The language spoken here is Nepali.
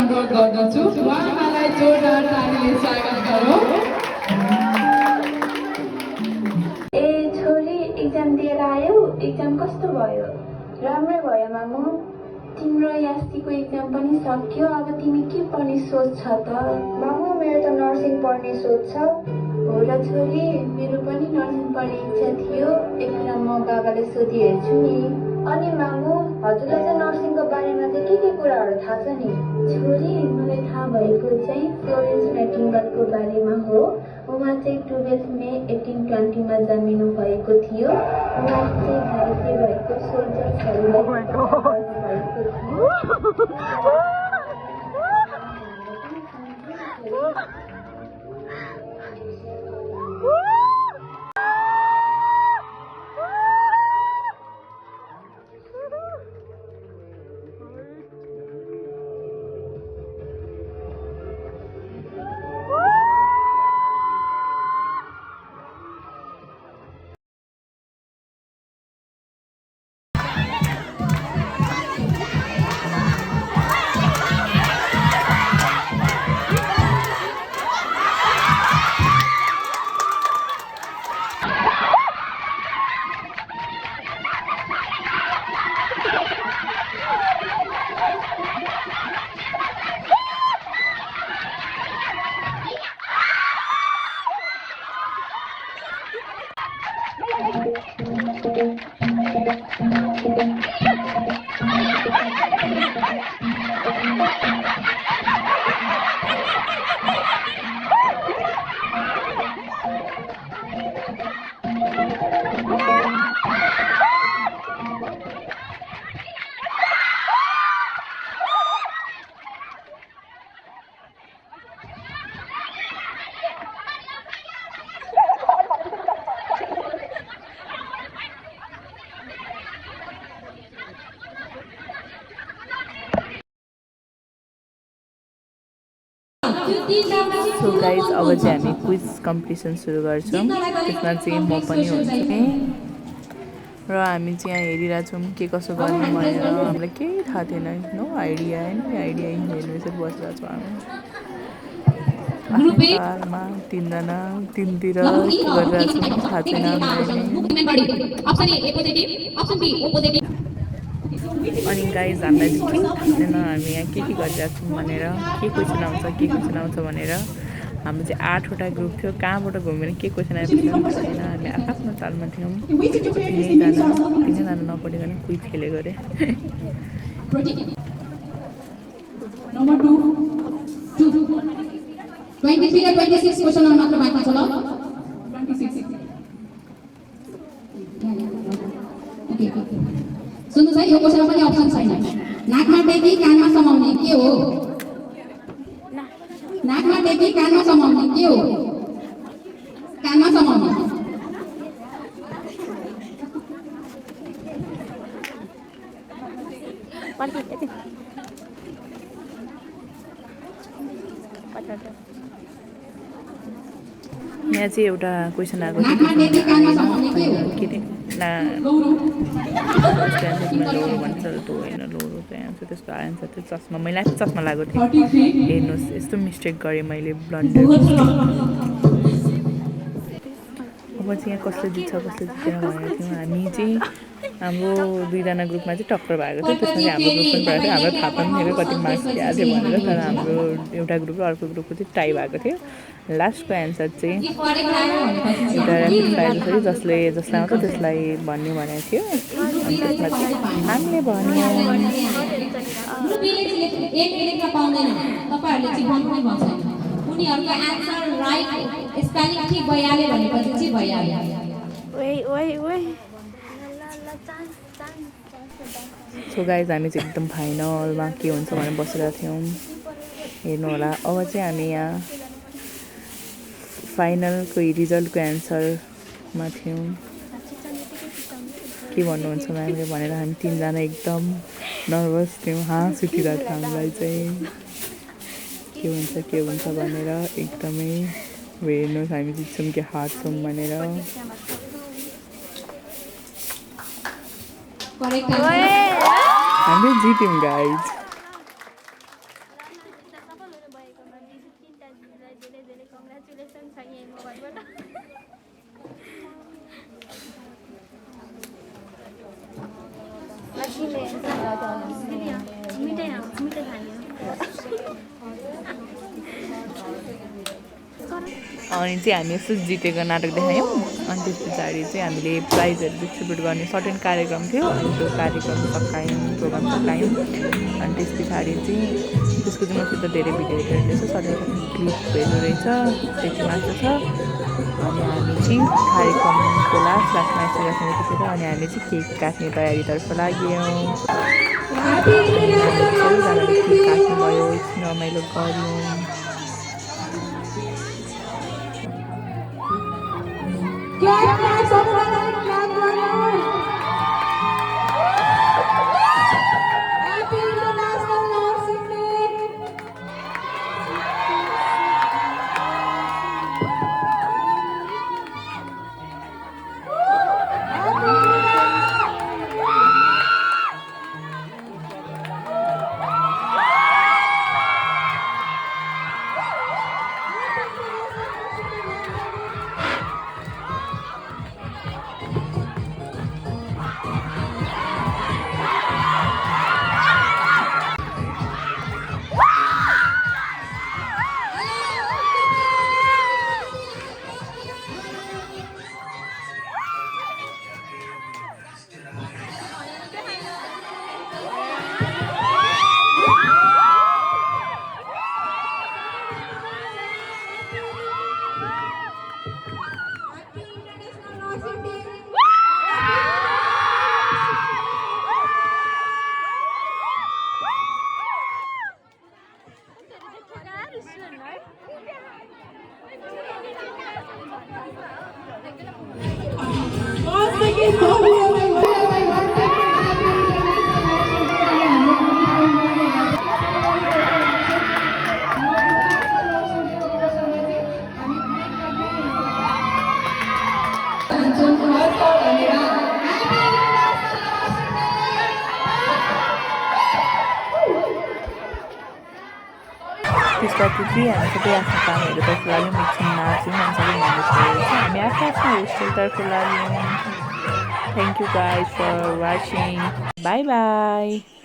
अनुरोध गर्दछु उहाँलाई जोरदार तालीले स्वागत गरौँ। ए छोरी एक्जाम दिएर आयौ? एक्जाम कस्तो भयो? राम्रै भयो मामु। तिम्रो यास्तीको एक्जाम पनि सक्यो, अब तिमी के पढ्ने सोच छ त? मामु मेरो त नर्सिङ पढ्ने सोच छ। हो र छोरी, मेरो पनि नर्सिङ पढ्ने इच्छा थियो। एकपल्ट म बाबाले सोधिहेर्छु नि। अनि मामु हजुरलाई चाहिँ नर्सिङको बारेमा चाहिँ के कुराहरू थाहा छ नि? छोरी, मलाई थाहा भएको चाहिँ फ्लोरेन्स नाइटिङ्गेलको बारेमा हो। उहाँ चाहिँ 12 मे 1820 मा जन्मिनु भएको थियो। उहाँ चाहिँ भारतीय भएको सोल्जर्सहरूलाई भएको थियो। सो गाइज अब चाहिँ हामी क्विज कम्पिटिसन सुरु गर्छौँ। त्यसमा चाहिँ म पनि हुन्छु र हामी चाहिँ यहाँ हेरिरहेछौँ के कसो गर्ने भनेर। हामीलाई केही थाहा थिएन, नो आइडिया हेर्नु यसरी बसिरहेको छौँ हामी आफ्नै तिनजना तिनतिर गरिरहेछौँ, थाहा छैन अनि गाइज हामीलाई चाहिँ केही थाहा छैन हामी यहाँ के गरिरहेको छौँ भनेर, के क्वेसन आउँछ भनेर। हाम्रो चाहिँ 8वटा ग्रुप थियो, कहाँबाट घुमेर के क्वेसन आइपुग्छ छैन। हामी आफ्नो चालमा थियौँ, तिनैजना नपढिकन क्विज खेलेको अरे। नम्बर 2 23 र 26 क्वेसन मात्र बाँकी छ ल। 26 ओके सुन्नुहोस् है, यो क्वेसनमा पनि अप्सन छैन। नाकमा टेकी कानमा समाउने के हो? नाकमा टेकी कानमा समाउने के हो? कानमा समाउने यहाँ चाहिँ एउटा क्वेसन आएको नाकमा टेकी कानमा समाउने के हो? के अरे लोरो भन्छ त्यो होइन, लोरो चाहिँ आउँछ त्यसको आन्सर थियो चस्मा। मैले आफै चस्मा लगाएको थिएँ, हेर्नुहोस् यस्तो मिस्टेक गरेँ मैले, ब्लन्डर। अब चाहिँ यहाँ कसले जित्छ कसले जितेन भनेको थियौँ। हामी चाहिँ हाम्रो 2जना ग्रुपमा चाहिँ टक्कर भएको थियो, त्यसमा चाहिँ हाम्रो ग्रुप पनि परेको थियो। हाम्रो थाहा पनि थियो कति मार्क्स के आएको थियो भनेर, तर हाम्रो एउटा ग्रुप र अर्को ग्रुपको चाहिँ टाई भएको थियो। लास्टको एन्सर चाहिँ एउटा ऱ्यापिड फायर थियो, जसलाई आउँछ त्यसलाई भन्ने भनेको थियो। अनि त्यसमा चाहिँ हामीले भन्यौँ। उनीहरुको आन्सर राइट स्पेलिङ ठीक भइहाल्यो भनेपछि चाहिँ भइहाल्यो। सो गाइज हामी चाहिँ एकदम फाइनलमा के हुन्छ भनेर बसिरहेको थियौँ, हेर्नु होला। अब चाहिँ हामी यहाँ फाइनलको रिजल्टको एन्सरमा थियौँ। के भन्नुहुन्छ म्यामले भनेर हामी 3जना एकदम नर्भस थियौँ, हाँस उठिरहेको थियो हामीलाई चाहिँ के हुन्छ भनेर एकदमै। हेर्नुहोस् हामी जित्छौँ कि हार्छौँ भनेर। हामीले जित्यौँ गाइज। मिठाई खाने अनि चाहिँ हामी यस्तो जितेको नाटक देखायौँ अनि त्यस पछाडि चाहिँ हामीले प्राइजहरू डिस्ट्रिब्युट गर्ने सर्टेन कार्यक्रम थियो अनि त्यो कार्यक्रम सकायौँ प्रोग्राम सकायौँ अनि त्यस पछाडि चाहिँ त्यसको चाहिँ मसित धेरै भिडियोहरू रहेछ सर्टेन ग्रुपहरू रहेछ त्यति मात्र छ अनि हामी चाहिँ कार्यक्रमको लास्टमा यस्तो राख्ने त्यसरी अनि हामी चाहिँ केक काट्ने तयारीतर्फ लाग्यौँ केक काट्नुभयो एकछिन रमाइलो गऱ्यौँ त्यसपछि चाहिँ हामी सबै आफ्नो कामहरूतर्फ लाग्यौँ एकछिन नाच्यौँ अनि सबै हामी आफ्नो आफ्नो होस्टेलतर्फ लाग्यौँ thank you guys for watching bye by